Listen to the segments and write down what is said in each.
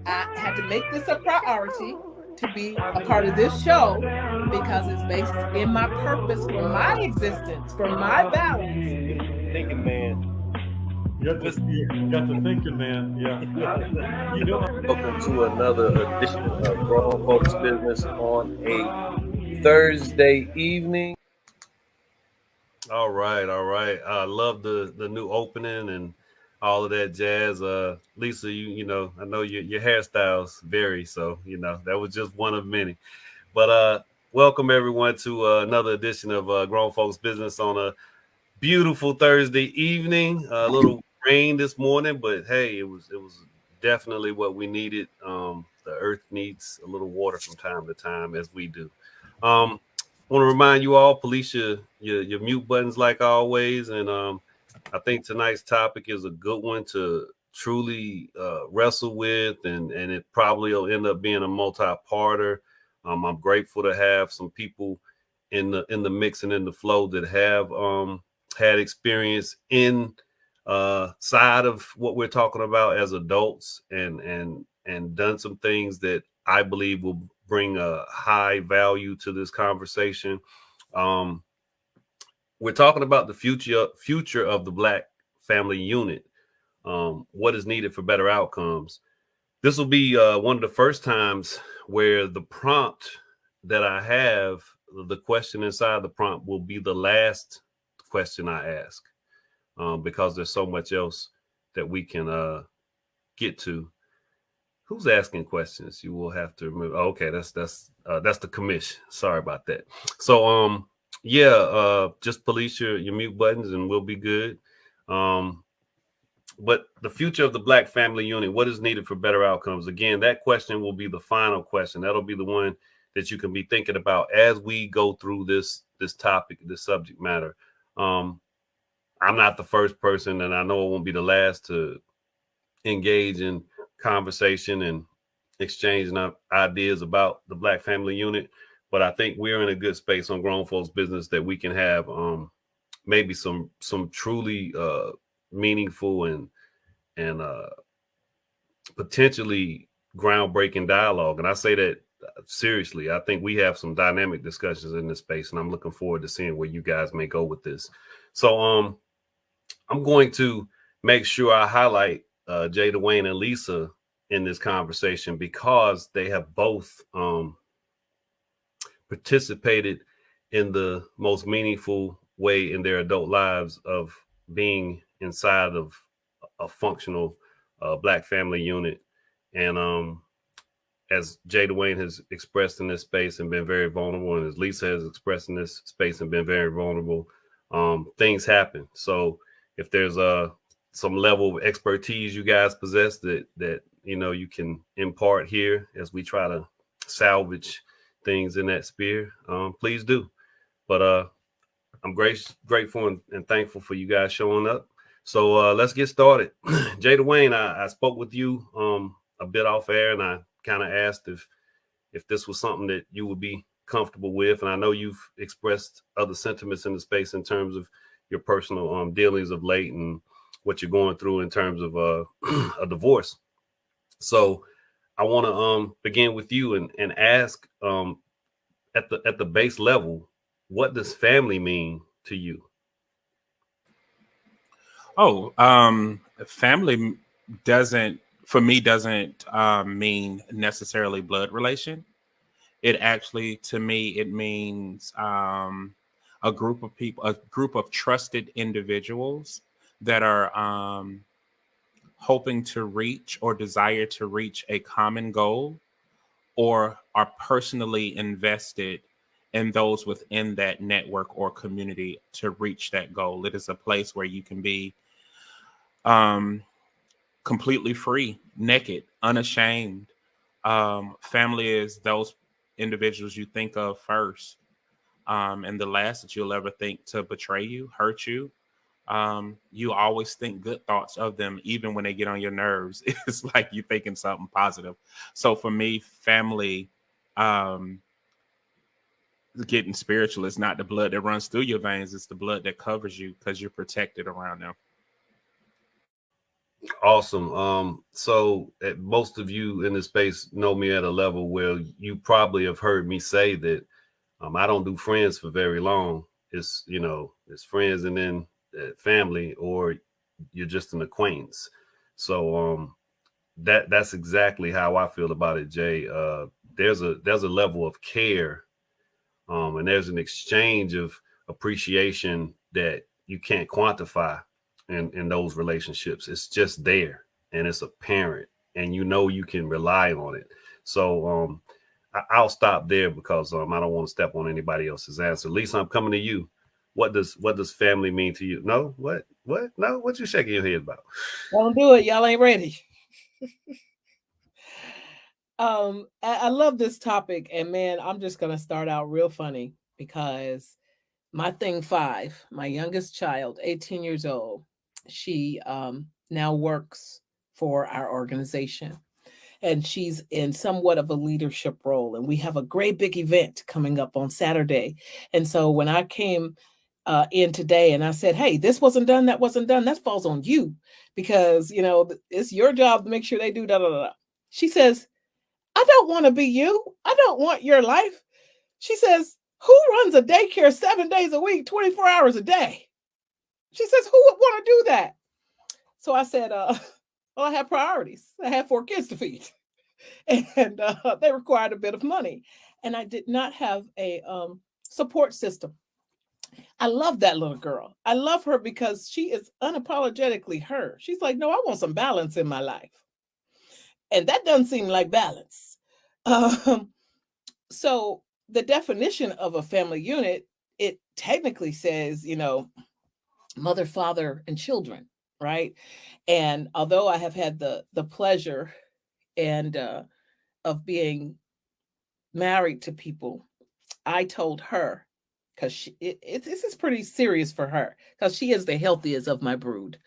I had to make this a priority to be a part of this show because it's based in my purpose for my existence, for my balance. Thinking man. You got the thinking, man. Yeah. Welcome to another edition of Grown Folks Business on a Thursday evening. All right, all right. I love the new opening and all of that jazz. Lisa, you know, I know your hairstyles vary, so that was just one of many. But welcome everyone to another edition of Grown Folks Business on a beautiful Thursday evening. A little rain this morning, but hey, it was definitely what we needed. The earth needs a little water from time to time, as we do. Want to remind you all, police your mute buttons like always, and I think tonight's topic is a good one to truly wrestle with, and it probably will end up being a multi-parter. I'm grateful to have some people in the mix and in the flow that have had experience in side of what we're talking about as adults, and done some things that I believe will bring a high value to this conversation. Um, we're talking about the future of the Black family unit. What is needed for better outcomes. This will be one of the first times where the prompt that I have, the question inside the prompt, will be the last question I ask, because there's so much else that we can get to. Who's asking questions? You will have to remove. Oh, okay, that's the commission. Sorry about that. So just police your mute buttons and we'll be good. But the future of the Black family unit, what is needed for better outcomes? Again, that question will be the final question. That'll be the one that you can be thinking about as we go through this topic, this subject matter. I'm not the first person, and I know it won't be the last to engage in conversation and exchanging ideas about the Black family unit. But I think we're in a good space on Grown Folks Business that we can have maybe some truly meaningful and potentially groundbreaking dialogue. And I say that seriously. I think we have some dynamic discussions in this space, and I'm looking forward to seeing where you guys may go with this. So I'm going to make sure I highlight Jay, Dwayne, and Lisa in this conversation because they have both participated in the most meaningful way in their adult lives of being inside of a functional Black family unit. And as Jay Dwayne has expressed in this space and been very vulnerable, and as Lisa has expressed in this space and been very vulnerable, things happen. So if there's some level of expertise you guys possess that you can impart here as we try to salvage things in that sphere, please do. But I'm grateful and thankful for you guys showing up. So let's get started. Jay Dwayne, I spoke with you a bit off air, and I kind of asked if this was something that you would be comfortable with. And I know you've expressed other sentiments in the space in terms of your personal dealings of late and what you're going through in terms of a divorce. So I want to begin with you and ask at the base level, what does family mean to you? Family doesn't mean necessarily blood relation. It actually, to me, it means a group of people, a group of trusted individuals that are hoping to reach or desire to reach a common goal, or are personally invested in those within that network or community to reach that goal. It is a place where you can be completely free, naked, unashamed. Family is those individuals you think of first, and the last that you'll ever think to betray you, hurt you. You always think good thoughts of them, even when they get on your nerves. It's like you're thinking something positive. So for me, family, getting spiritual, is not the blood that runs through your veins. It's the blood that covers you because you're protected around them. Awesome. So most of you in this space know me at a level where you probably have heard me say that I don't do friends for very long. It's, it's friends and then family, or you're just an acquaintance. So that's exactly how I feel about it, Jay. There's a level of care, and there's an exchange of appreciation that you can't quantify in those relationships. It's just there, and it's apparent, and you can rely on it. So I'll stop there because I don't want to step on anybody else's answer. Lisa, I'm coming to you. What does family mean to you? No, what? No, what you shaking your head about? Don't do it. Y'all ain't ready. I love this topic, and man, I'm just gonna start out real funny because my thing five, my youngest child, 18 years old, she now works for our organization, and she's in somewhat of a leadership role. And we have a great big event coming up on Saturday. And so when I came in today and I said, hey, this wasn't done, that wasn't done, that falls on you because, it's your job to make sure they do da da da. She says, I don't want to be you. I don't want your life. She says, who runs a daycare 7 days a week, 24 hours a day? She says, who would want to do that? So I said, well, I have priorities. I have 4 kids to feed. And they required a bit of money. And I did not have a support system. I love that little girl. I love her because she is unapologetically her. She's like, no, I want some balance in my life. And that doesn't seem like balance. So the definition of a family unit, it technically says, mother, father, and children, right? And although I have had the pleasure and of being married to people, I told her, because this is pretty serious for her, because she is the healthiest of my brood.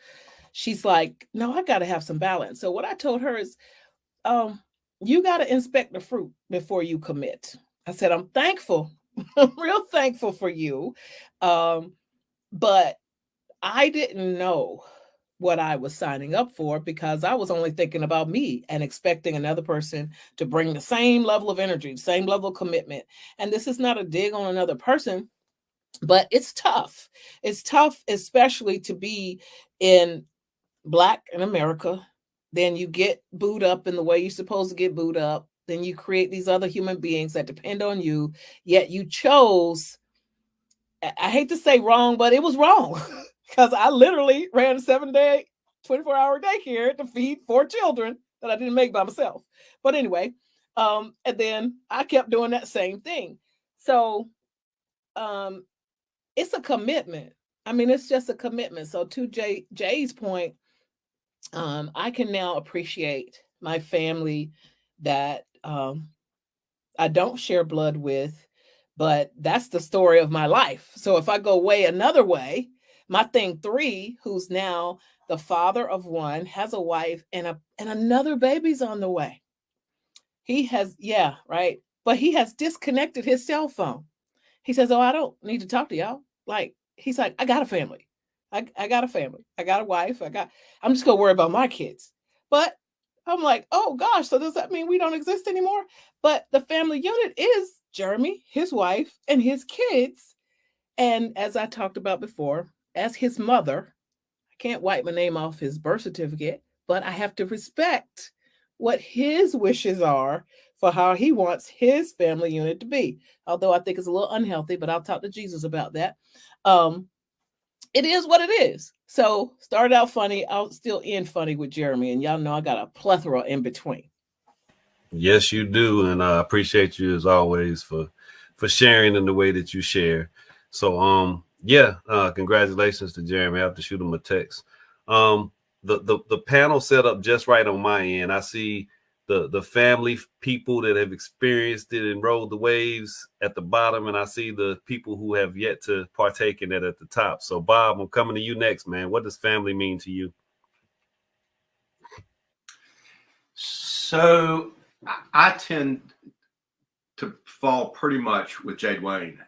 She's like, no, I got to have some balance. So what I told her is, you got to inspect the fruit before you commit. I said, I'm thankful. I'm real thankful for you. But I didn't know what I was signing up for because I was only thinking about me and expecting another person to bring the same level of energy, same level of commitment. And this is not a dig on another person, but it's tough. It's tough, especially to be in Black in America. Then you get booed up in the way you're supposed to get booed up. Then you create these other human beings that depend on you, yet you chose, I hate to say wrong, but it was wrong because I literally ran a 7-day, 24-hour daycare to feed 4 children that I didn't make by myself. But anyway, and then I kept doing that same thing. So it's a commitment. I mean, it's just a commitment. So to Jay's point, I can now appreciate my family that I don't share blood with, but that's the story of my life. So if I go way another way, my thing 3, who's now the father of one, has a wife and another baby's on the way. He has, yeah, right. But he has disconnected his cell phone. He says, oh, I don't need to talk to y'all. Like, he's like, I got a family. I got a family. I got a wife. I'm just going to worry about my kids. But I'm like, oh gosh, so does that mean we don't exist anymore? But the family unit is Jeremy, his wife, and his kids. And as I talked about before, as his mother, I can't wipe my name off his birth certificate, but I have to respect what his wishes are for how he wants his family unit to be. Although I think it's a little unhealthy, but I'll talk to Jesus about that. It is what it is. So started out funny. I'll still end funny with Jeremy, and y'all know I got a plethora in between. Yes, you do, and I appreciate you as always for sharing in the way that you share. So, yeah, congratulations to Jeremy. I have to shoot him a text. The panel set up just right on my end. I see the family people that have experienced it and rode the waves at the bottom, and I see the people who have yet to partake in it at the top. So, Bob, I'm coming to you next, man. What does family mean to you? So I tend to fall pretty much with Jade Wayne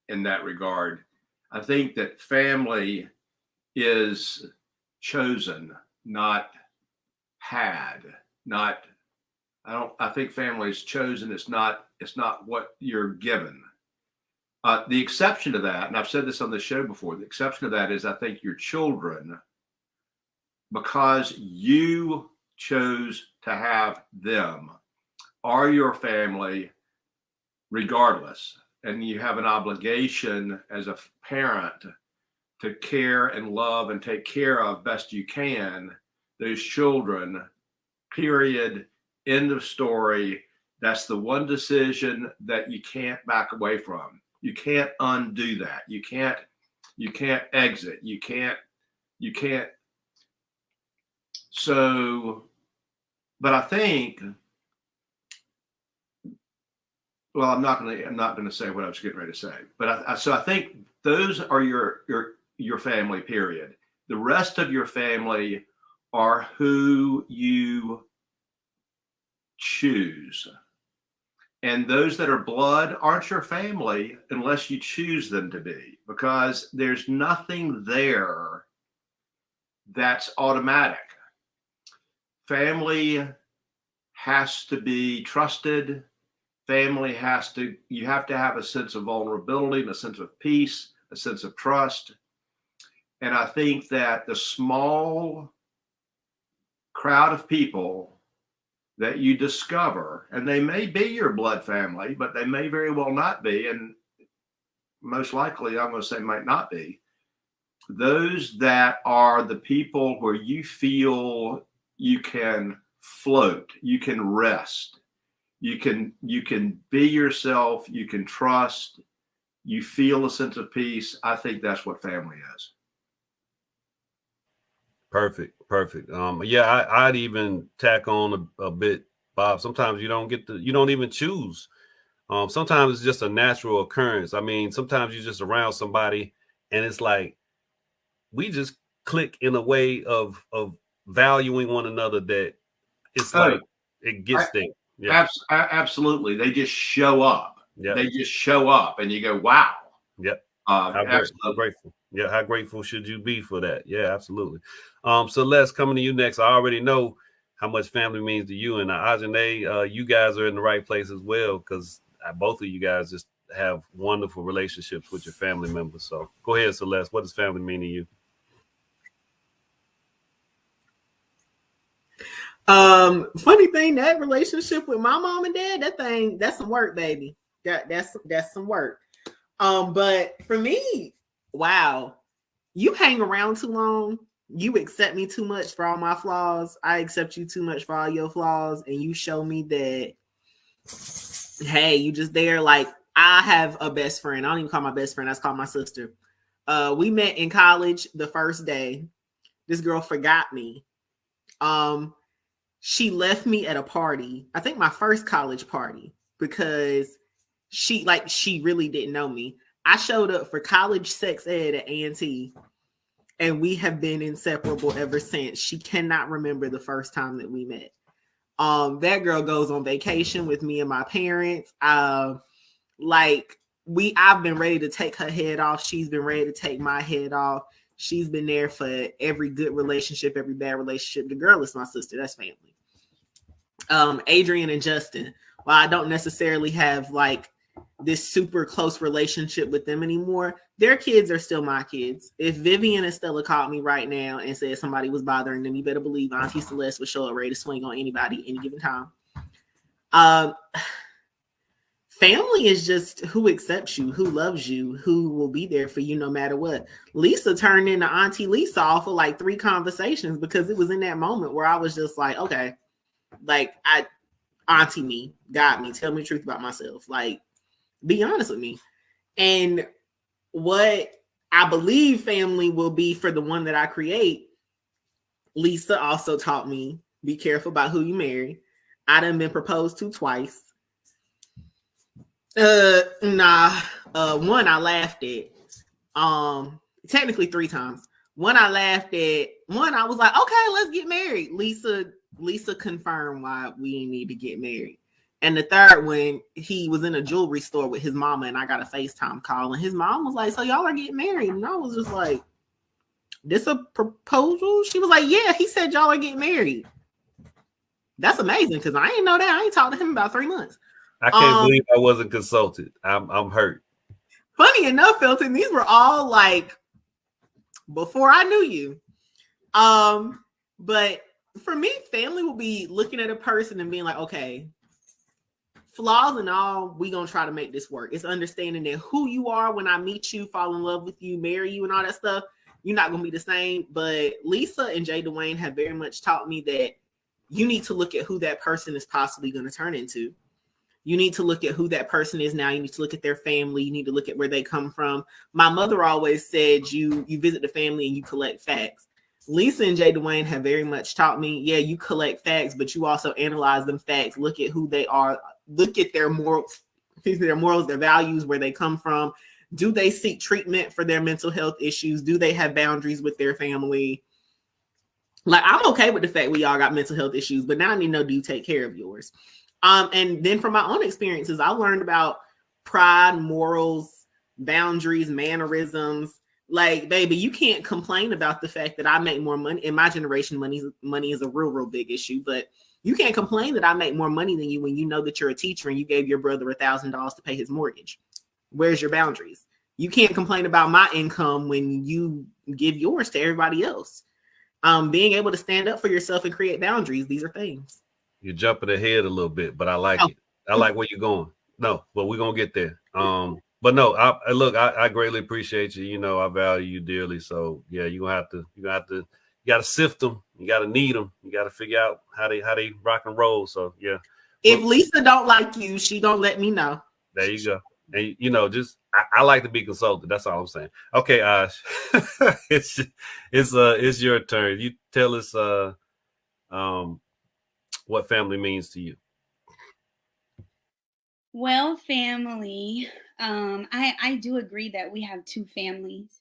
in that regard. I think that family is chosen, not had, not, I think family is chosen. It's not what you're given. The exception to that, and I've said this on the show before, the exception to that is I think your children, because you chose to have them, are your family regardless. And you have an obligation as a parent to care and love and take care of best you can those children, period, end of story. That's the one decision that you can't back away from. You can't undo that. You can't exit. You can't. So, but I think, well, I'm not going to say what I was getting ready to say, but I think those are your family, period. The rest of your family are who you choose. And those that are blood aren't your family unless you choose them to be, because there's nothing there that's automatic. Family has to be trusted. Family you have to have a sense of vulnerability and a sense of peace, a sense of trust. And I think that the small crowd of people that you discover, and they may be your blood family, but they may very well not be, and most likely I'm going to say might not be, those that are the people where you feel you can float, you can rest, you can be yourself, you can trust, you feel a sense of peace. I think that's what family is. Perfect. Yeah, I'd even tack on a bit, Bob. Sometimes you don't even choose. Sometimes it's just a natural occurrence. I mean, sometimes you're just around somebody and it's like, we just click in a way of valuing one another that it's like it gets there. Yeah. Absolutely. They just show up. Yep. They just show up and you go, wow. Yep. How grateful. Yeah, how grateful should you be for that? Yeah, absolutely. So Les, coming to you next. I already know how much family means to you, and Ajane, you guys are in the right place as well, because both of you guys just have wonderful relationships with your family members. So go ahead, Celeste. What does family mean to you? Funny thing, that relationship with my mom and dad, that's some work, baby. That's some work. But for me, wow, you hang around too long, you accept me too much for all my flaws, I accept you too much for all your flaws, and you show me that, hey, you just there. Like, I have a best friend. I don't even call my best friend, I call my sister. We met in college the first day. This girl forgot me. She left me at a party, I think my first college party, because she really didn't know me. I showed up for college sex ed at A&T, and we have been inseparable ever since. She cannot remember the first time that we met. That girl goes on vacation with me and my parents. I've been ready to take her head off. She's been ready to take my head off. She's been there for every good relationship, every bad relationship. The girl is my sister. That's family. Adrian and Justin, while I don't necessarily have like this super close relationship with them anymore, their kids are still my kids. If Vivian and Stella called me right now and said somebody was bothering them, you better believe Auntie Celeste would show up ready to swing on anybody any given time. Family is just who accepts you, who loves you, who will be there for you no matter what. Lisa turned into Auntie Lisa off of like 3 conversations, because it was in that moment where I was just like, okay, like, Auntie me, got me, tell me the truth about myself. Like, be honest with me. And what I believe family will be for the one that I create, Lisa also taught me, be careful about who you marry. I done been proposed to twice. One I laughed at. Technically 3 times. One I laughed at. One I was like, okay, let's get married. Lisa confirmed why we need to get married. And the third one, he was in a jewelry store with his mama, and I got a FaceTime call, and his mom was like, so y'all are getting married? And I was just like, this a proposal? She was like, yeah, he said y'all are getting married. That's amazing because I ain't know that. I ain't talked to him about 3 months. I can't believe I wasn't consulted. I'm hurt. Funny enough, Felton, these were all like before I knew you. But for me, family will be looking at a person and being like, okay, flaws and all, we gonna try to make this work. It's understanding that who you are when I meet you, fall in love with you, marry you, and all that stuff, you're not gonna be the same. But Lisa and Jay Dwayne have very much taught me that you need to look at who that person is possibly going to turn into. You need to look at who that person is now. You need to look at their family. You need to look at where they come from. My mother always said you visit the family and you collect facts. Lisa and Jay Dwayne have very much taught me, yeah, you collect facts, but you also analyze them facts. Look at who they are. Look at their morals, their values, where they come from. Do they seek treatment for their mental health issues? Do they have boundaries with their family? Like, I'm okay with the fact we all got mental health issues, but now I need to know, do you take care of yours? And then from my own experiences, I learned about pride, morals, boundaries, mannerisms. Like, baby, you can't complain about the fact that I make more money. In my generation, money is a real big issue, but you can't complain that I make more money than you when you know that you're a teacher and you gave your brother $1,000 to pay his mortgage. Where's your boundaries? You can't complain about my income when you give yours to everybody else. Being able to stand up for yourself and create boundaries. These are things. You're jumping ahead a little bit, but I like it. I like where you're going. No, but we're gonna get there. But no, I greatly appreciate you. You know, I value you dearly. So yeah, you gotta sift them. You gotta need them. You gotta figure out how they rock and roll. So yeah. If Lisa don't like you, she don't let me know. There you go. And you know, just I like to be consulted. That's all I'm saying. Okay, Ash, it's your turn. You tell us what family means to you. Well, family, I do agree that we have two families.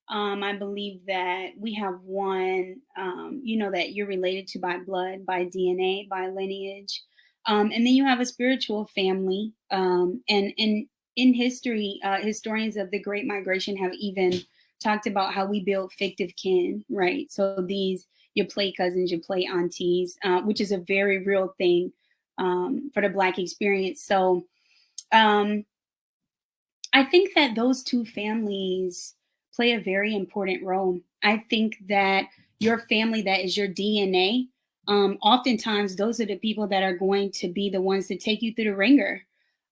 I believe that we have one, that you're related to by blood, by DNA, by lineage. And then you have a spiritual family. And in history, historians of the Great Migration have even talked about how we build fictive kin, right? So these, your play cousins, your play aunties, which is a very real thing for the Black experience. So I think that those two families play a very important role. I think that your family, that is your DNA, oftentimes those are the people that are going to be the ones to take you through the ringer.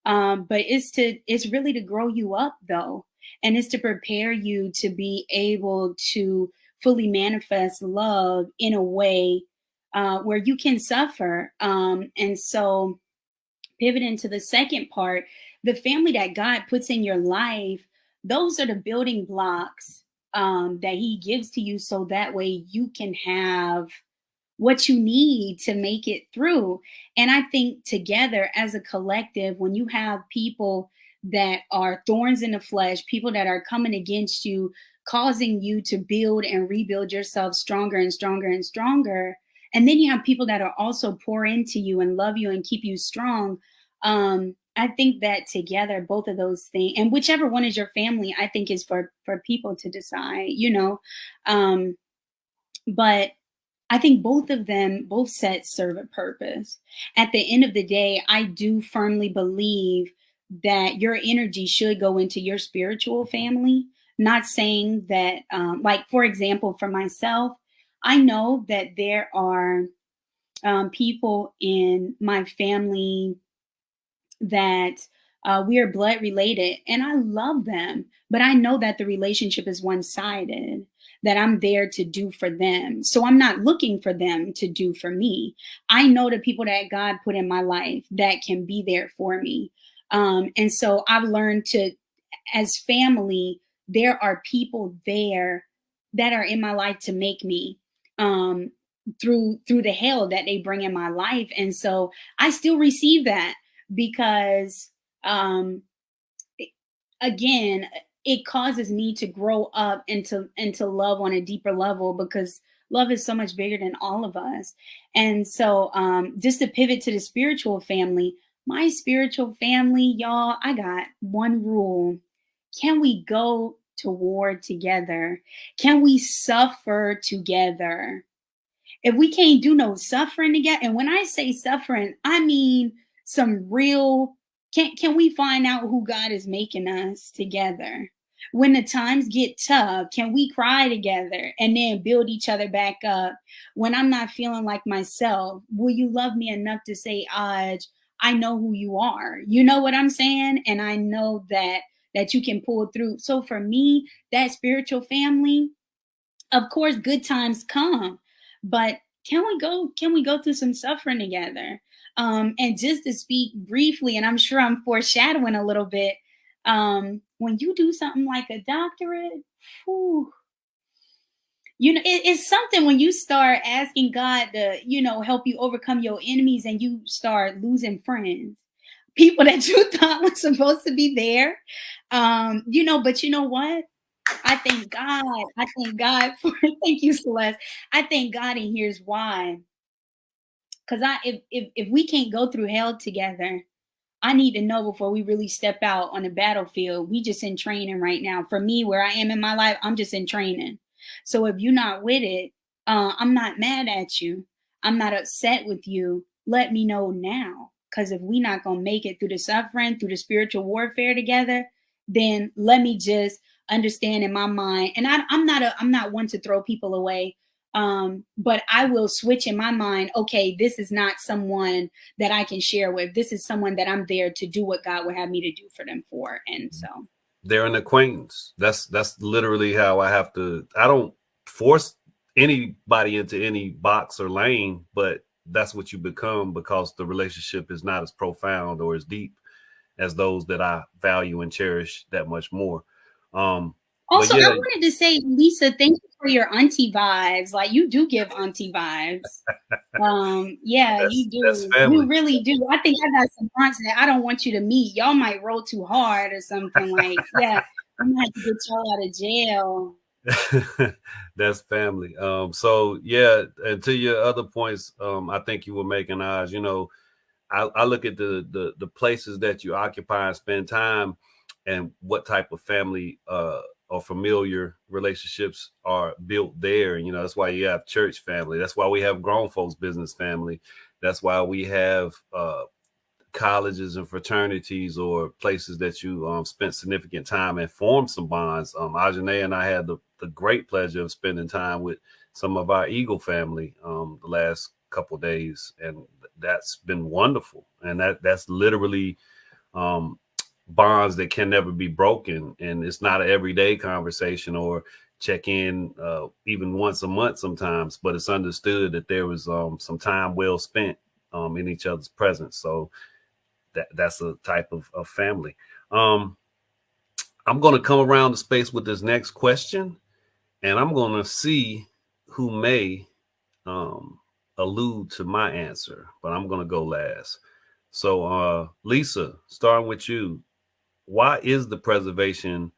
But it's really to grow you up, though. And it's to prepare you to be able to fully manifest love in a way where you can suffer. And so pivoting to the second part, the family that God puts in your life, those are the building blocks that he gives to you. So that way you can have what you need to make it through. And I think together as a collective, when you have people that are thorns in the flesh, people that are coming against you, causing you to build and rebuild yourself stronger and stronger and stronger. And then you have people that are also pour into you and love you and keep you strong. I think that together, both of those things, and whichever one is your family, I think is for people to decide, but I think both of them, both sets serve a purpose. At the end of the day, I do firmly believe that your energy should go into your spiritual family. Not saying that, like, for example, for myself, I know that there are people in my family that we are blood related, and I love them, but I know that the relationship is one-sided, that I'm there to do for them. So I'm not looking for them to do for me. I know the people that God put in my life that can be there for me. And so I've learned to, as family, there are people there that are in my life to make me through the hell that they bring in my life. And so I still receive that because, again, it causes me to grow up and to love on a deeper level, because love is so much bigger than all of us. And so just to pivot to the spiritual family, my spiritual family, y'all, I got one rule. Can we go to war together? Can we suffer together? if we can't do no suffering together, and when I say suffering, I mean some real, can we find out who God is making us together? When the times get tough, can we cry together and then build each other back up? When I'm not feeling like myself, will you love me enough to say, Aj, I know who you are? You know what I'm saying? And I know that you can pull through. So for me, that spiritual family, of course, good times come, but can we go through some suffering together? And just to speak briefly, and I'm sure I'm foreshadowing a little bit, when you do something like a doctorate, whew, it's something when you start asking God to, help you overcome your enemies, and you start losing friends, people that you thought were supposed to be there. But you know what? I thank God. I thank God for thank you, Celeste. I thank God, and here's why. Because if we can't go through hell together, I need to know before we really step out on the battlefield. We just in training right now. For me, where I am in my life, I'm just in training. So if you're not with it, I'm not mad at you. I'm not upset with you. Let me know now. Because if we're not going to make it through the suffering, through the spiritual warfare together, then let me just understand in my mind. And I'm not one to throw people away. But I will switch in my mind. Okay, this is not someone that I can share with. This is someone that I'm there to do what God would have me to do for them for. And so they're an acquaintance. That's literally how I have to. I don't force anybody into any box or lane, but that's what you become, because the relationship is not as profound or as deep as those that I value and cherish that much more. Also, I wanted to say, Lisa, thank you for your auntie vibes. Like, you do give auntie vibes. Yeah, you do. You really do. I think I got some aunts that I don't want you to meet. Y'all might roll too hard or something. Like, yeah, I'm gonna have to get y'all out of jail. That's family. So yeah, and to your other points, I think you were making, Oz, I look at the places that you occupy and spend time, and what type of family or familiar relationships are built there. And that's why you have church family. That's why we have grown folks business family. That's why we have colleges and fraternities, or places that you spent significant time and formed some bonds. Ajane and I had the great pleasure of spending time with some of our Eagle family the last couple of days, and that's been wonderful. And that's literally bonds that can never be broken. And it's not an everyday conversation or check in even once a month sometimes, but it's understood that there was some time well spent in each other's presence. So that's a type of family. I'm going to come around the space with this next question, and I'm going to see who may allude to my answer, but I'm going to go last. So Lisa, starting with you, why is the preservation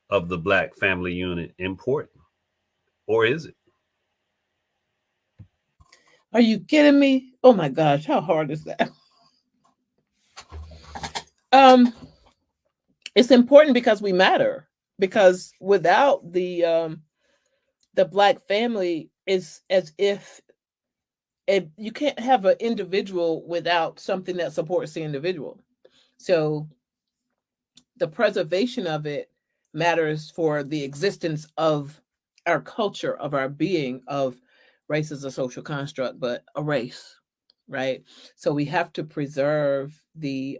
of the Black family unit important, or is it? Are you kidding me? Oh my gosh, how hard is that? It's important because we matter. Because without the Black family, is as if you can't have an individual without something that supports the individual. So the preservation of it matters for the existence of our culture, of our being, of race as a social construct, but a race, right? So we have to preserve the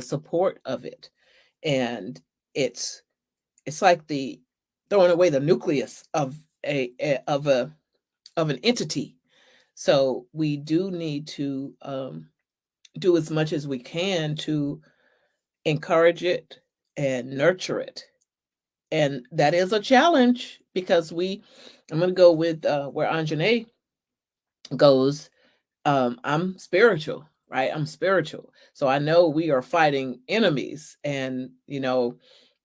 support of it. And it's like the throwing away the nucleus of an entity. So we do need to do as much as we can to encourage it and nurture it. And that is a challenge, because I'm going to go with where Anjane goes. I'm spiritual, right? I'm spiritual. So I know we are fighting enemies, and,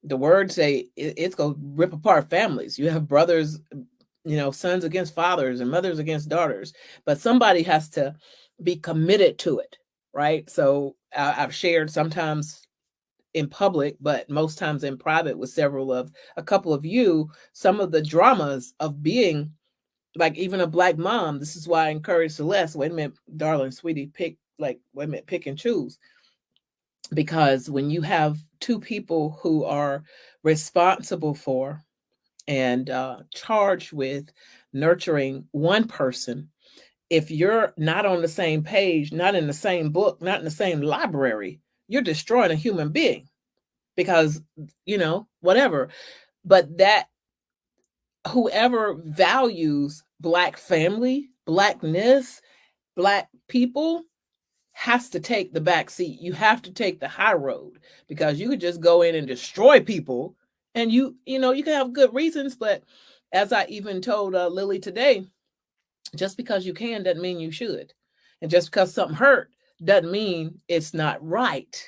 the words say it's going to rip apart families. You have brothers, sons against fathers and mothers against daughters, but somebody has to be committed to it, right? So I've shared sometimes in public, but most times in private with a couple of you, some of the dramas of being like even a Black mom. This is why I encourage Celeste. Wait a minute, darling, sweetie, wait a minute, pick and choose. Because when you have two people who are responsible for and charged with nurturing one person, if you're not on the same page, not in the same book, not in the same library, you're destroying a human being because, whatever. But that whoever values Black family, Blackness, Black people has to take the back seat. You have to take the high road because you could just go in and destroy people, and you can have good reasons, but as I even told Lily today, just because you can doesn't mean you should, and just because something hurt doesn't mean it's not right,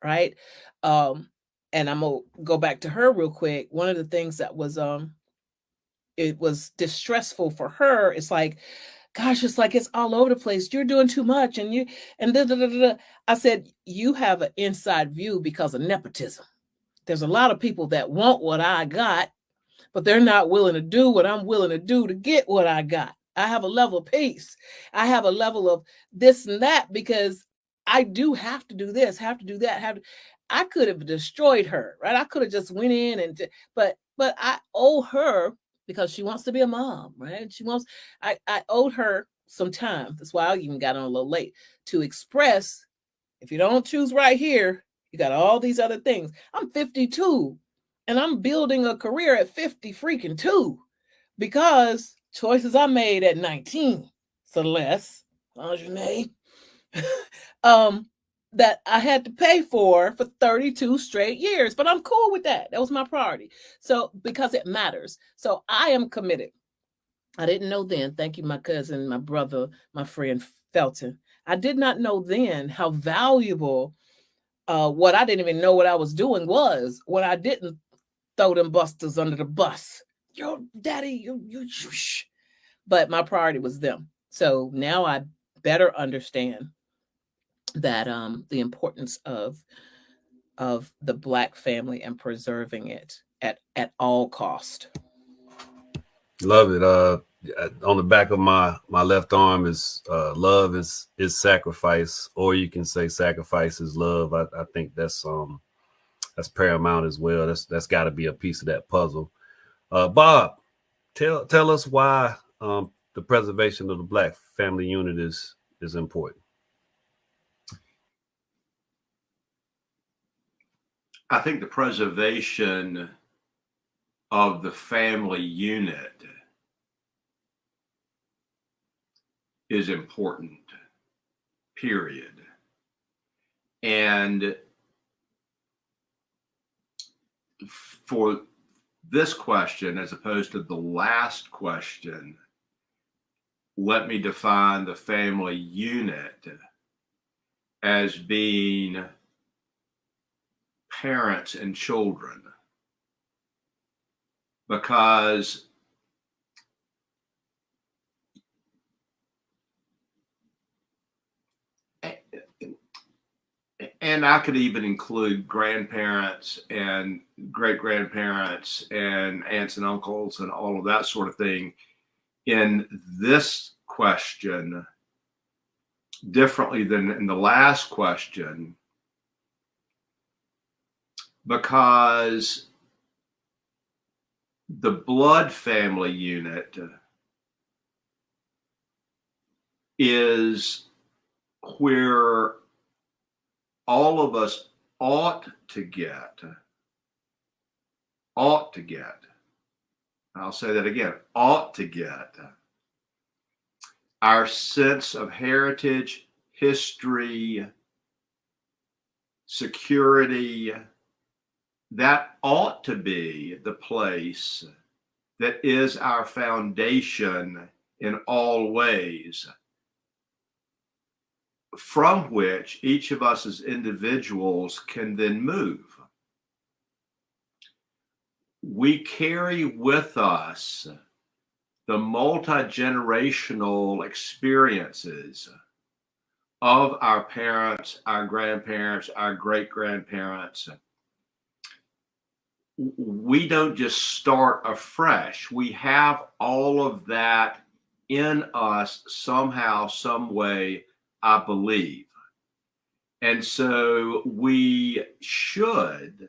right? And I'm gonna go back to her real quick. One of the things that was it was distressful for her. It's like, gosh, it's like it's all over the place. You're doing too much, and da, da, da, da. I said, you have an inside view because of nepotism. There's a lot of people that want what I got, but they're not willing to do what I'm willing to do to get what I got. I have a level of peace. I have a level of this and that because I do have to do this, have to do that, I could have destroyed her, right? I could have just went in but I owe her because she wants to be a mom, right? I owed her some time. That's why I even got on a little late to express, if you don't choose right here, you got all these other things. I'm 52 and I'm building a career at 50 freaking 2 because choices I made at 19, Celeste, Anjanae, that I had to pay for 32 straight years. But I'm cool with that. That was my priority. So because it matters. So I am committed. I didn't know then. Thank you, my cousin, my brother, my friend Felton. I did not know then how valuable what I didn't even know what I was doing was when I didn't throw them busters under the bus. Your daddy, you, but my priority was them. So now I better understand that the importance of the Black family and preserving it at all cost. Love it. On the back of my left arm is love is sacrifice, or you can say sacrifice is love. I think that's paramount as well. That's got to be a piece of that puzzle. Bob, tell us why the preservation of the Black family unit is important. I think the preservation of the family unit is important, period. And for this question, as opposed to the last question, let me define the family unit as being parents and children, because and I could even include grandparents and great grandparents and aunts and uncles and all of that sort of thing in this question differently than in the last question, because the blood family unit is where all of us ought to get, I'll say that again, ought to get our sense of heritage, history, security. That ought to be the place that is our foundation in all ways, from which each of us as individuals can then move. We carry with us the multi-generational experiences of our parents, our grandparents, our great-grandparents. We don't just start afresh. We have all of that in us somehow, some way, I believe. And so we should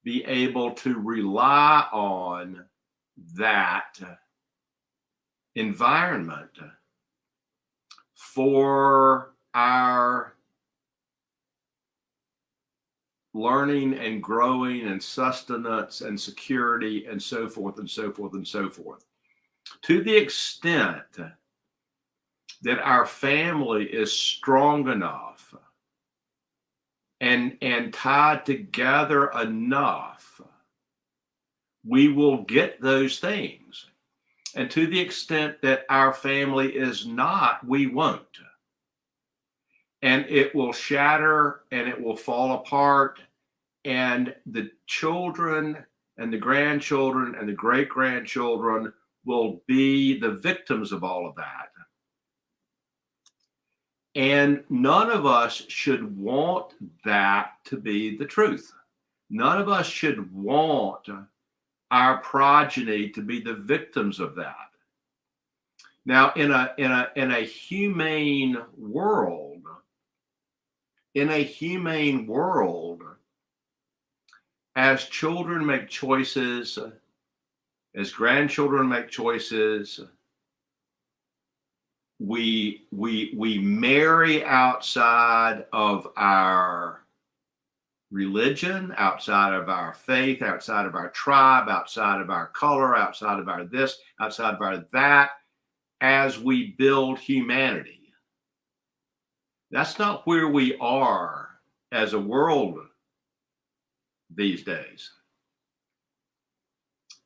be able to rely on that environment for our learning and growing and sustenance and security and so forth and so forth and so forth. To the extent that our family is strong enough and tied together enough, we will get those things. And to the extent that our family is not, we won't. And it will shatter and it will fall apart. And the children and the grandchildren and the great grandchildren will be the victims of all of that. And none of us should want that to be the truth. None of us should want our progeny to be the victims of that. Now, in a humane world, as children make choices, as grandchildren make choices, we marry outside of our religion, outside of our faith, outside of our tribe, outside of our color, outside of our this, outside of our that, as we build humanity. That's not where we are as a world these days.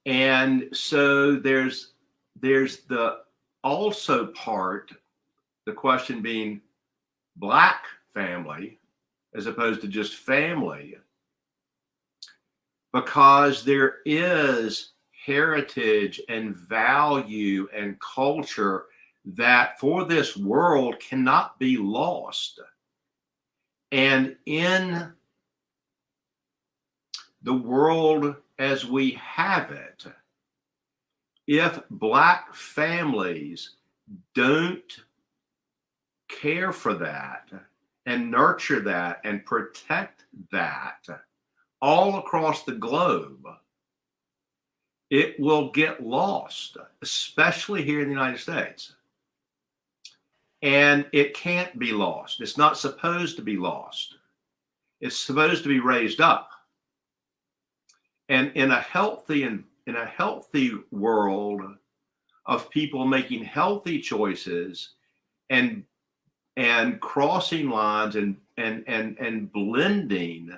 And so there's the also part, the question being Black family as opposed to just family, because there is heritage and value and culture that for this world cannot be lost. And in the world as we have it, if Black families don't care for that and nurture that and protect that all across the globe, it will get lost, especially here in the United States. And it can't be lost. It's not supposed to be lost. It's supposed to be raised up. And in a healthy world of people making healthy choices and crossing lines and blending,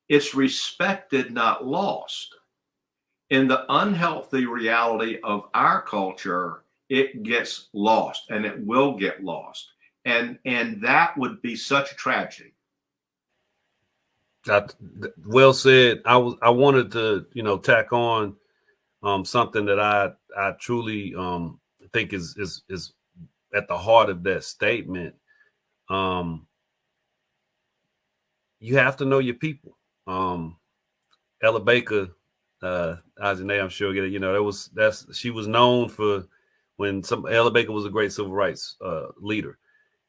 it's respected, not lost. In the unhealthy reality of our culture, it gets lost, and it will get lost. And that would be such a tragedy. Well said. I wanted to, tack on something that I truly think is at the heart of that statement. You have to know your people. Ella Baker, Ajane, I'm sure get it. She was known for Ella Baker was a great civil rights leader.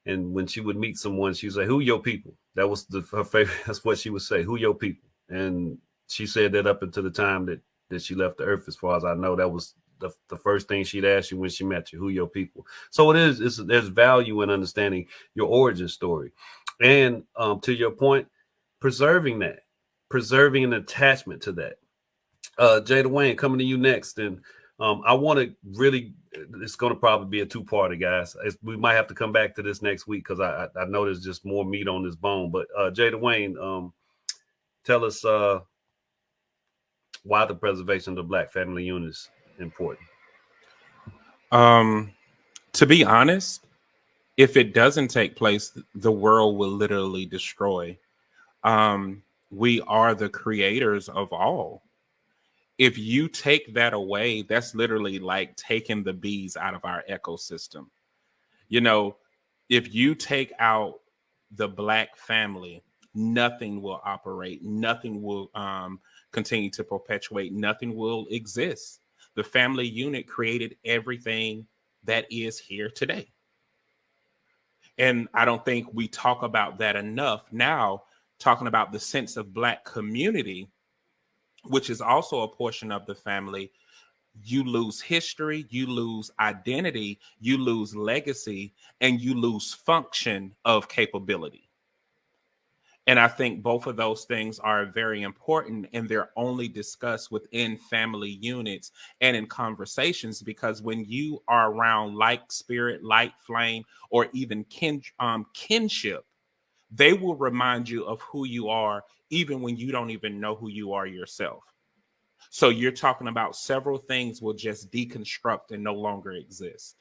And when she would meet someone, she would say, "Who your people?" That was her favorite. That's what she would say, "Who your people?" And she said that up until the time that she left the earth, as far as I know. That was the first thing she'd ask you when she met you, "Who your people?" So there's value in understanding your origin story. And to your point, preserving an attachment to that. Jada Wayne, coming to you next. And I want to really, it's going to probably be a two-parter, guys. We might have to come back to this next week because I know there's just more meat on this bone. But Jada Wayne, tell us why the preservation of the Black family unit is important. To be honest, if it doesn't take place, the world will literally destroy. We are the creators of all. If you take that away, that's literally like taking the bees out of our ecosystem. If you take out the Black family, nothing will operate. Nothing will continue to perpetuate. Nothing will exist. The family unit created everything that is here today. And I don't think we talk about that enough now, talking about the sense of Black community, which is also a portion of the family. You lose history, you lose identity, you lose legacy, and you lose function of capability. And I think both of those things are very important, and they're only discussed within family units and in conversations, because when you are around like spirit, like flame, or even kinship, they will remind you of who you are, even when you don't even know who you are yourself. So you're talking about several things will just deconstruct and no longer exist.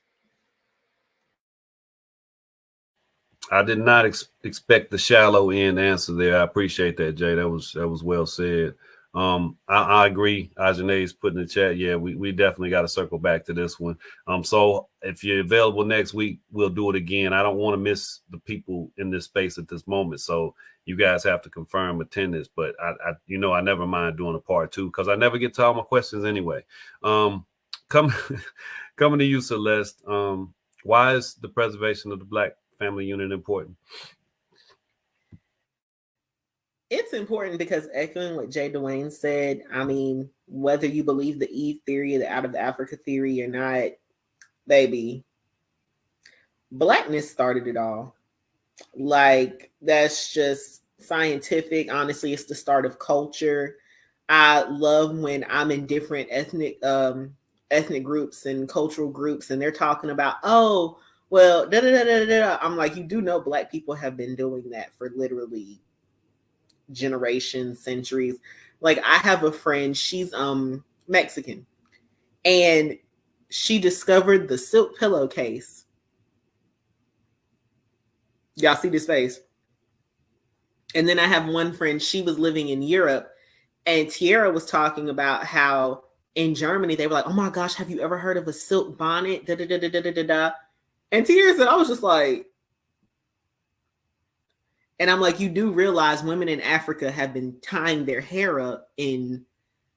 I did not expect the shallow end answer there. I appreciate that, Jay. That was well said. I agree. Ajane's put in the chat. Yeah, we definitely got to circle back to this one. So if you're available next week, we'll do it again. I don't want to miss the people in this space at this moment. So you guys have to confirm attendance, but I never mind doing a part 2 because I never get to all my questions anyway. Coming to you, Celeste. Why is the preservation of the Black family unit important? It's important because, echoing what Jay Dwayne said, I mean, whether you believe the Eve theory or the out of Africa theory or not, baby, Blackness started it all. Like, that's just scientific. Honestly, it's the start of culture. I love when I'm in different ethnic groups and cultural groups, and they're talking about, oh, well, da da da da da. I'm like, you do know Black people have been doing that for literally generations, centuries. Like, I have a friend, she's Mexican, and she discovered the silk pillowcase. Y'all see this face? And then I have one friend, she was living in Europe, and Tiara was talking about how in Germany they were like, oh my gosh, have you ever heard of a silk bonnet? Da, da, da, da, da, da, da. And Tiara said, I was just like, and I'm like, you do realize women in Africa have been tying their hair up in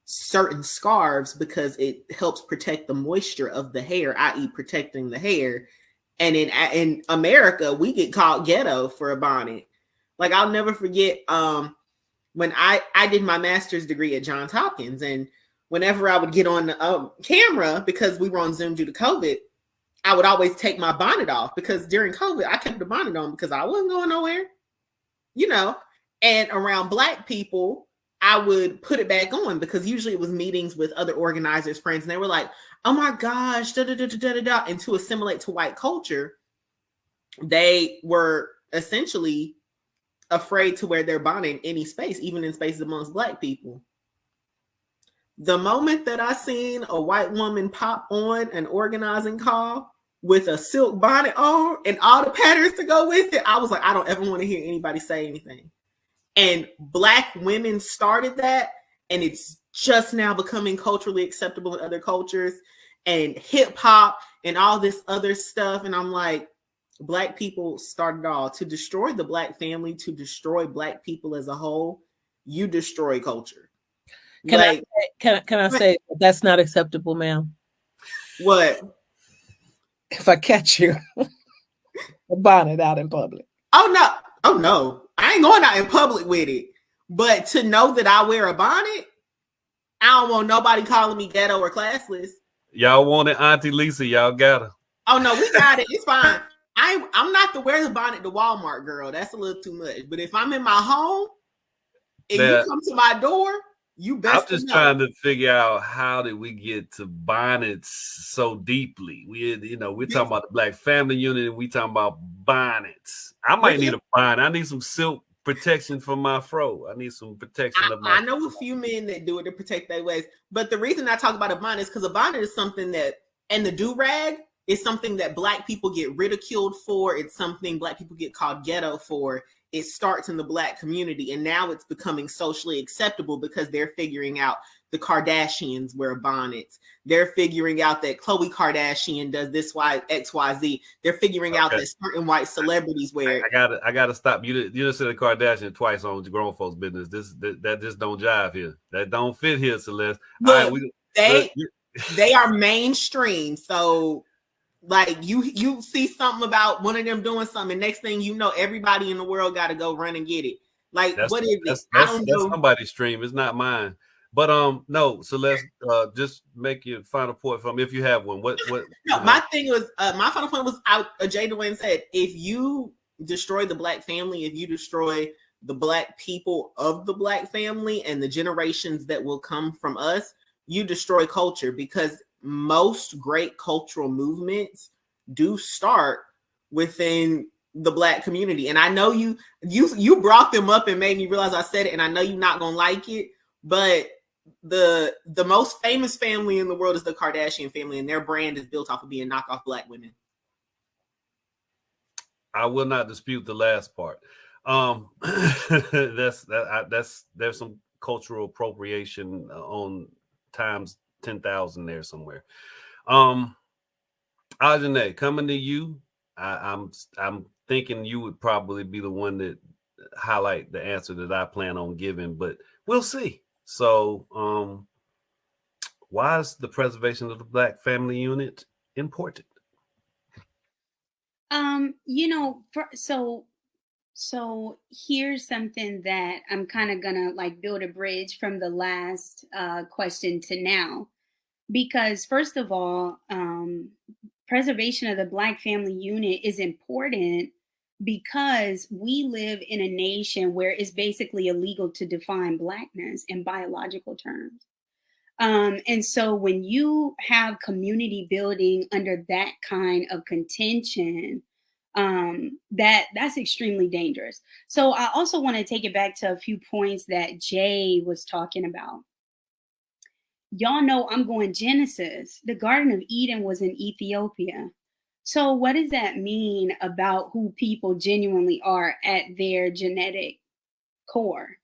certain scarves because it helps protect the moisture of the hair, i.e. protecting the hair. And in America, we get called ghetto for a bonnet. Like, I'll never forget when I did my master's degree at Johns Hopkins, and whenever I would get on the camera, because we were on Zoom due to COVID, I would always take my bonnet off, because during COVID, I kept the bonnet on because I wasn't going nowhere, you know. And around Black people, I would put it back on because usually it was meetings with other organizers, friends, and they were like, oh my gosh, da da da da da da. And to assimilate to white culture, they were essentially afraid to wear their bonnet in any space, even in spaces amongst Black people. The moment that I seen a white woman pop on an organizing call with a silk bonnet on and all the patterns to go with it, I was like, I don't ever want to hear anybody say anything. And Black women started that, and it's just now becoming culturally acceptable in other cultures, and hip hop and all this other stuff. And I'm like, Black people started all. To destroy the Black family, to destroy Black people as a whole, you destroy culture. Can like, I say that's not acceptable, ma'am? What? If I catch you a bonnet out in public. Oh no. I ain't going out in public with it. But to know that I wear a bonnet, I don't want nobody calling me ghetto or classless. Y'all wanted Auntie Lisa, y'all got her. Oh no, we got it. It's fine. I'm not the wear the bonnet to Walmart girl. That's a little too much. But if I'm in my home and you come to my door, you best. I'm just trying to figure out, how did we get to bonnets so deeply? We're talking about the Black family unit, and we talking about bonnets. I might need a bonnet. I need some silk protection for my fro. I need some protection of my. I know a few men that do it to protect their waist, but the reason I talk about a bonnet is because a bonnet is something that, and the do-rag is something that Black people get ridiculed for. It's something Black people get called ghetto for. It starts in the Black community, and now it's becoming socially acceptable because they're figuring out the Kardashians wear bonnets. They're figuring out that Khloe Kardashian does this XYZ. They're figuring out that certain white celebrities wear it. I gotta stop. You just said the Kardashian twice on grown folks' business. That just don't jive here. That don't fit here, Celeste. Look, they are mainstream, so Like you see something about one of them doing something, next thing you know, everybody in the world got to go run and get it. Like, what is it? I don't know. Somebody's stream. It's not mine. But no. So let's just make your final point from if you have one. What? No, my thing was my final point was Jay Dwayne said, if you destroy the Black family, if you destroy the Black people of the Black family and the generations that will come from us, you destroy culture, because most great cultural movements do start within the Black community. And I know you brought them up and made me realize I said it, and I know you're not gonna like it, but the most famous family in the world is the Kardashian family, and their brand is built off of being knockoff Black women. I will not dispute the last part. There's some cultural appropriation on times 10,000 there somewhere. Ajane, coming to you, I'm thinking you would probably be the one that highlight the answer that I plan on giving, but we'll see. So, why is the preservation of the Black family unit important? So here's something that I'm kind of gonna like build a bridge from the last question to now, because first of all, preservation of the Black family unit is important because we live in a nation where it's basically illegal to define Blackness in biological terms. And so when you have community building under that kind of contention, that's extremely dangerous. So I also want to take it back to a few points that Jay was talking about. Y'all know I'm going Genesis. The Garden of Eden was in Ethiopia. So what does that mean about who people genuinely are at their genetic core,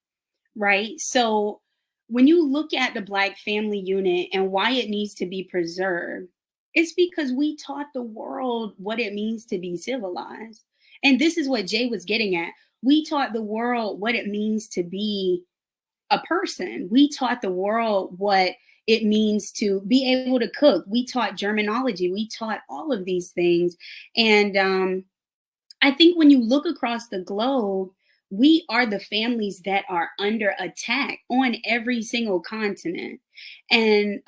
right? So when you look at the Black family unit and why it needs to be preserved, it's because we taught the world what it means to be civilized. And this is what Jay was getting at. We taught the world what it means to be a person. We taught the world what it means to be able to cook. We taught Germanology. We taught all of these things. And I think when you look across the globe, we are the families that are under attack on every single continent. And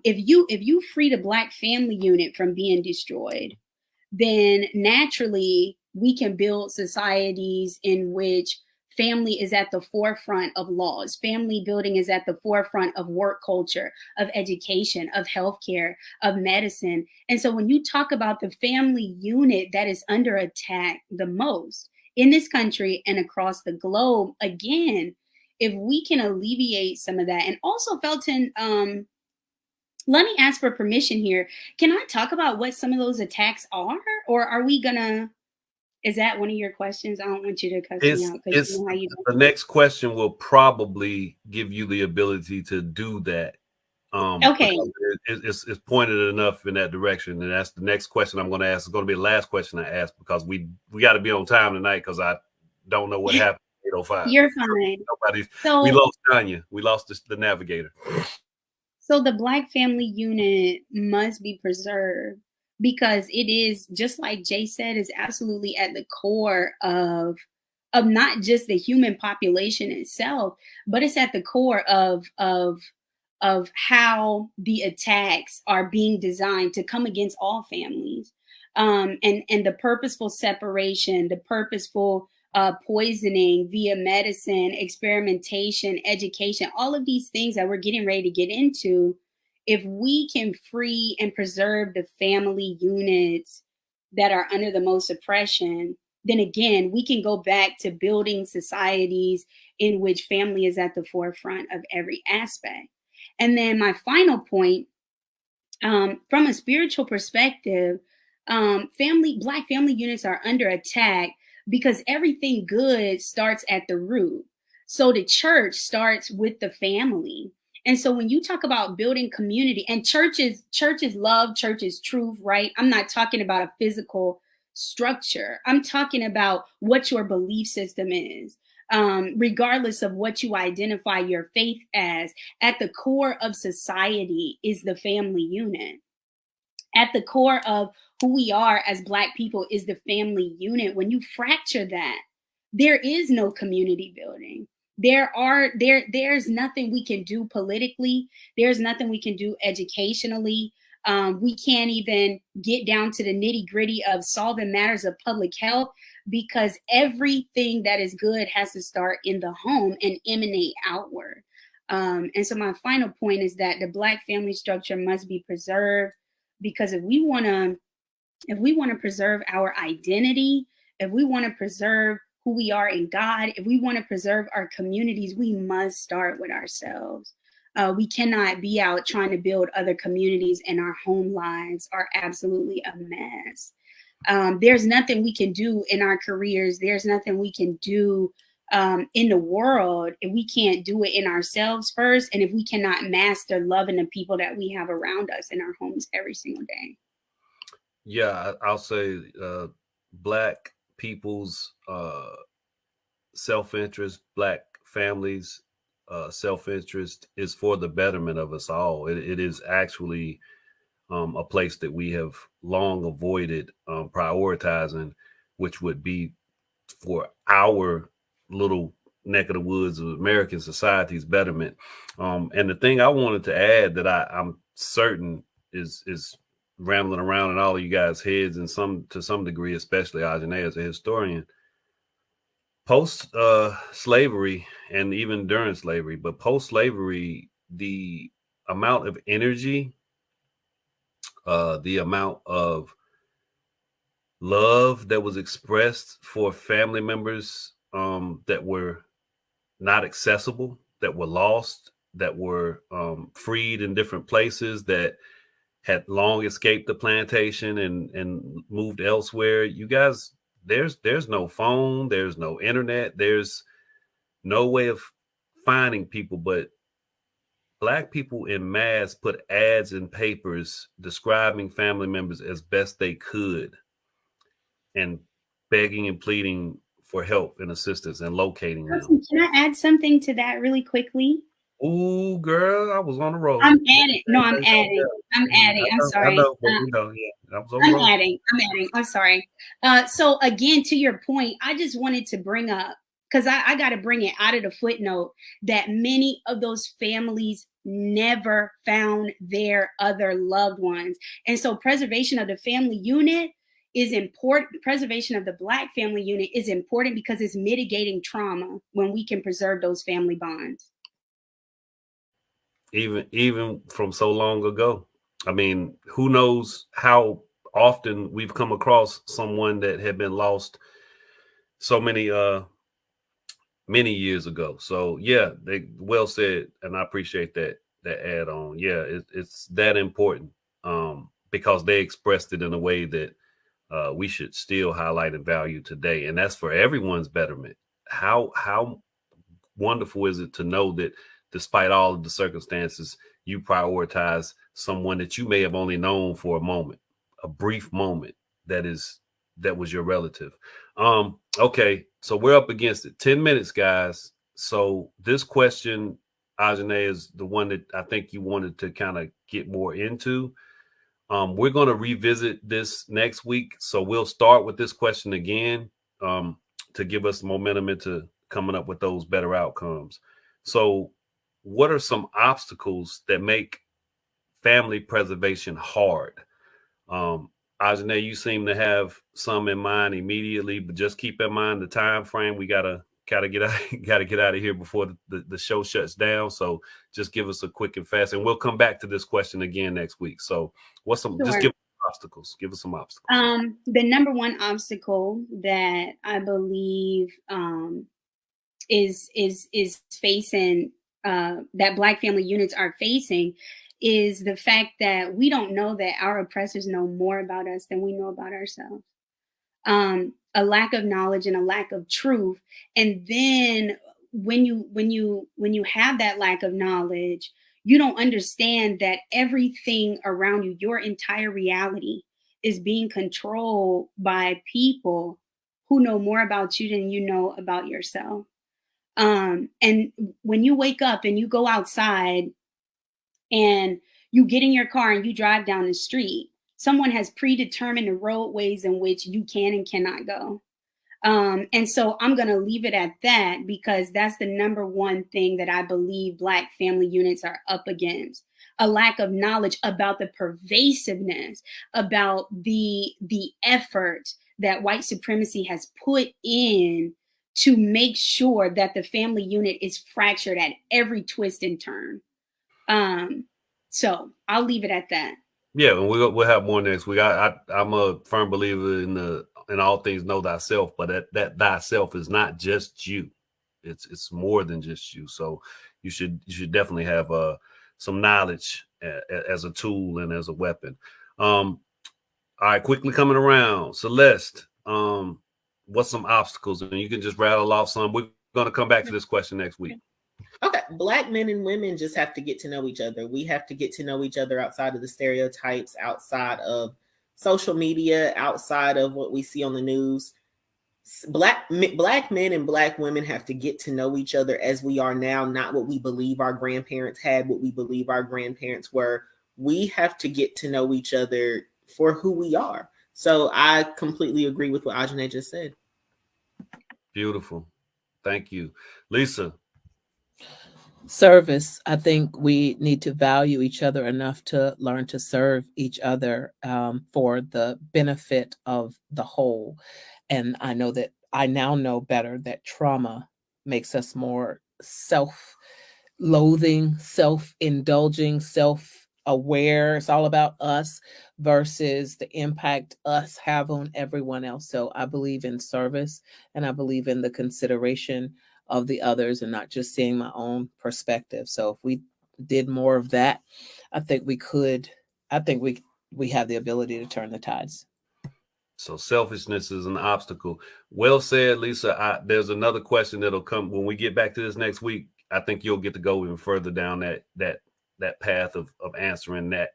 if you free the Black family unit from being destroyed, then naturally we can build societies in which family is at the forefront of laws. Family building is at the forefront of work culture, of education, of healthcare, of medicine. And so when you talk about the family unit that is under attack the most in this country and across the globe, again, if we can alleviate some of that. And also, Felton, let me ask for permission here. Can I talk about what some of those attacks are? Or are we gonna, is that one of your questions? I don't want you to cuss me out. You know how you do. The next question will probably give you the ability to do that. Okay. It's pointed enough in that direction. And that's the next question I'm going to ask. It's going to be the last question I ask, because we got to be on time tonight, because I don't know what happened at 8:05. You're fine. We lost Tanya. We lost the navigator. So the Black family unit must be preserved, because it is, just like Jay said, is absolutely at the core of not just the human population itself, but it's at the core of how the attacks are being designed to come against all families. And the purposeful separation, the purposeful poisoning via medicine, experimentation, education, all of these things that we're getting ready to get into. If we can free and preserve the family units that are under the most oppression, then again, we can go back to building societies in which family is at the forefront of every aspect. And then my final point, from a spiritual perspective, Black family units are under attack because everything good starts at the root. So the church starts with the family. And so when you talk about building community, and churches love, churches truth, right? I'm not talking about a physical structure. I'm talking about what your belief system is. Regardless of what you identify your faith as, at the core of society is the family unit. At the core of who we are as Black people is the family unit. When you fracture that, there is no community building. There's nothing we can do politically. There's nothing we can do educationally. We can't even get down to the nitty gritty of solving matters of public health, because everything that is good has to start in the home and emanate outward. And so my final point is that the Black family structure must be preserved, because if we want to preserve our identity, if we want to preserve who we are in God, if we want to preserve our communities, we must start with ourselves. We cannot be out trying to build other communities, and our home lives are absolutely a mess. There's nothing we can do in our careers. There's nothing we can do in the world if we can't do it in ourselves first, and if we cannot master loving the people that we have around us in our homes every single day. Yeah, I'll say Black people's self-interest, Black families' self-interest is for the betterment of us all. It is actually a place that we have long avoided prioritizing, which would be for our little neck of the woods of American society's betterment. And the thing I wanted to add that I'm certain is rambling around in all of you guys' heads, and to some degree, especially Ajane as a historian, post slavery and even during slavery, but post slavery, the amount of energy, the amount of love that was expressed for family members that were not accessible, that were lost, that were freed in different places, that had long escaped the plantation and moved elsewhere. You guys, there's no phone, there's no internet, there's no way of finding people, but Black people in mass put ads in papers describing family members as best they could and begging and pleading for help and assistance and locating them. Can I add something to that really quickly? Ooh, girl, I was on the road. I'm adding. No, I'm adding. I'm adding. I'm sorry. I know, but yeah, I was on the road. I'm adding. I'm sorry. So again, to your point, I just wanted to bring up, because I got to bring it out of the footnote, that many of those families never found their other loved ones. And so preservation of the family unit is important. Preservation of the Black family unit is important because it's mitigating trauma when we can preserve those family bonds. Even from so long ago. I mean, who knows how often we've come across someone that had been lost so many years ago. So yeah, they well said, and I appreciate that add on. Yeah, it's that important because they expressed it in a way that we should still highlight and value today, and that's for everyone's betterment. How wonderful is it to know that despite all of the circumstances, you prioritize someone that you may have only known for a moment, a brief moment, that was your relative. Okay, so we're up against it. 10 minutes, guys. So this question, Ajane, is the one that I think you wanted to kind of get more into. We're going to revisit this next week. So we'll start with this question again to give us momentum into coming up with those better outcomes. So what are some obstacles that make family preservation hard? Ajane, you seem to have some in mind immediately, but just keep in mind the time frame. We gotta get out of here before the show shuts down. So just give us a quick and fast, and we'll come back to this question again next week. So what's some? Sure. Just give us obstacles. Give us some obstacles. The number one obstacle that I believe is facing that Black family units are facing is the fact that we don't know that our oppressors know more about us than we know about ourselves. A lack of knowledge and a lack of truth. And then when you have that lack of knowledge, you don't understand that everything around you, your entire reality, is being controlled by people who know more about you than you know about yourself. And when you wake up and you go outside and you get in your car and you drive down the street, Someone has predetermined the roadways in which you can and cannot go. And so I'm going to leave it at that, because that's the number one thing that I believe Black family units are up against: a lack of knowledge about the pervasiveness, about the effort that white supremacy has put in to make sure that the family unit is fractured at every twist and turn. So I'll leave it at that. Yeah, and we'll have more next week. I'm a firm believer in all things know thyself, but that thyself is not just you. It's more than just you. So you should definitely have some knowledge as a tool and as a weapon. All right, quickly coming around, Celeste. What's some obstacles? And you can just rattle off some. We're going to come back to this question next week. Okay. Black men and women just have to get to know each other. We have to get to know each other outside of the stereotypes, outside of social media, outside of what we see on the news. Black men and Black women have to get to know each other as we are now, not what we believe our grandparents had, what we believe our grandparents were. We have to get to know each other for who we are. So I completely agree with what Ajane just said. Beautiful. Thank you. Lisa. Service. I think we need to value each other enough to learn to serve each other for the benefit of the whole. And I now know better that trauma makes us more self-loathing, self-indulging, self-aware. It's all about us versus the impact us have on everyone else. So I believe in service, and I believe in the consideration of the others and not just seeing my own perspective. So if we did more of that, I think we have the ability to turn the tides. So selfishness is an obstacle. Well said, Lisa. There's another question that'll come when we get back to this next week. I think you'll get to go even further down that path of answering that.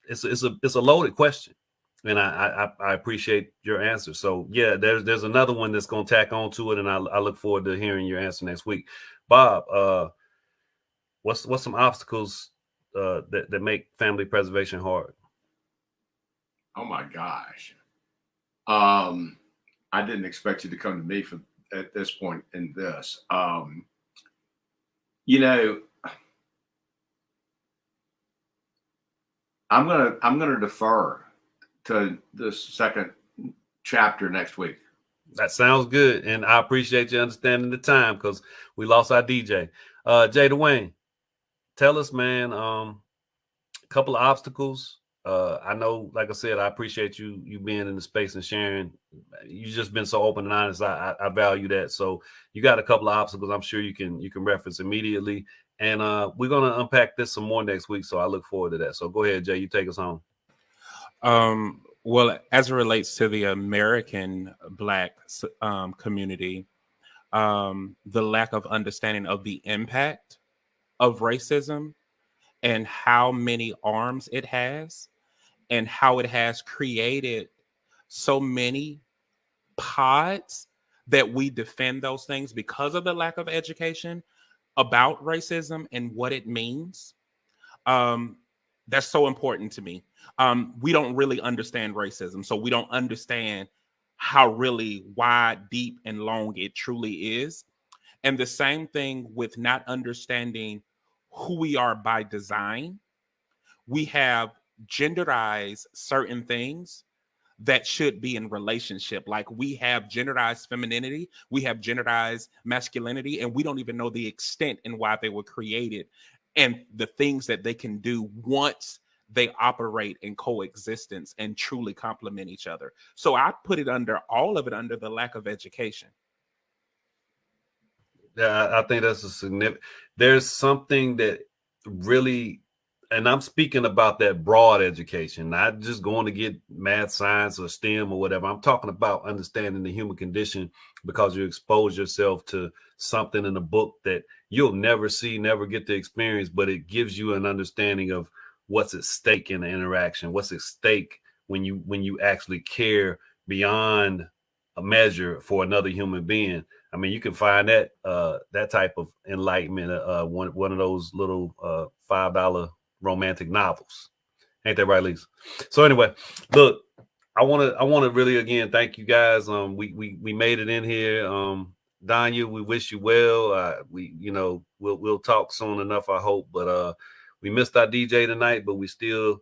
It's a loaded question, and I appreciate your answer. So yeah, there's another one that's going to tack on to it, and I look forward to hearing your answer next week. Bob, what's some obstacles that make family preservation hard? Oh my gosh. I didn't expect you to come to me at this point in this. You know, I'm gonna defer to the second chapter next week. That sounds good, and I appreciate you understanding the time because we lost our DJ. Jay Dwayne, tell us, man, a couple of obstacles. I know, like I said, I appreciate you being in the space and sharing. You've just been so open and honest. I value that. So you got a couple of obstacles I'm sure you can reference immediately. And we're going to unpack this some more next week. So I look forward to that. So go ahead, Jay, you take us home. Well, as it relates to the American Black community, the lack of understanding of the impact of racism and how many arms it has, and how it has created so many pods that we defend those things because of the lack of education about racism and what it means. That's so important to me. We don't really understand racism, so we don't understand how really wide, deep, and long it truly is. And the same thing with not understanding who we are by design. We have genderized certain things that should be in relationship. Like we have genderized femininity, we have genderized masculinity, and we don't even know the extent and why they were created and the things that they can do once they operate in coexistence and truly complement each other. So I put it under all of it under the lack of education. Yeah, I think that's a significant. There's something that really, and I'm speaking about that broad education, not just going to get math, science, or STEM or whatever. I'm talking about understanding the human condition because you expose yourself to something in a book that you'll never see, never get to experience, but it gives you an understanding of what's at stake in the interaction, what's at stake when you actually care beyond a measure for another human being. I mean, you can find that type of enlightenment, one of those little $5 romantic novels. Ain't that right, Lisa? So anyway, look, I want to really again thank you guys. We made it in here. Danya, we wish you well. We'll talk soon enough, I hope. But we missed our DJ tonight, but we still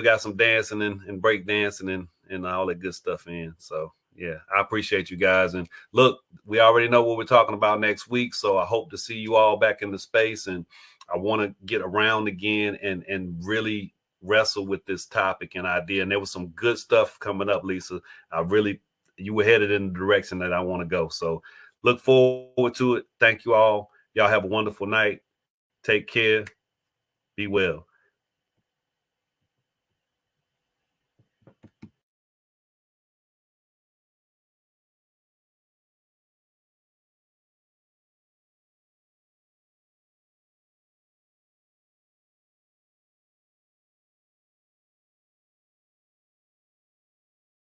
got some dancing and break dancing and all that good stuff in. So yeah, I appreciate you guys. And look, we already know what we're talking about next week. So I hope to see you all back in the space. And I want to get around again and really wrestle with this topic and idea. And there was some good stuff coming up, Lisa. You were headed in the direction that I want to go. So look forward to it. Thank you all. Y'all have a wonderful night. Take care. Be well.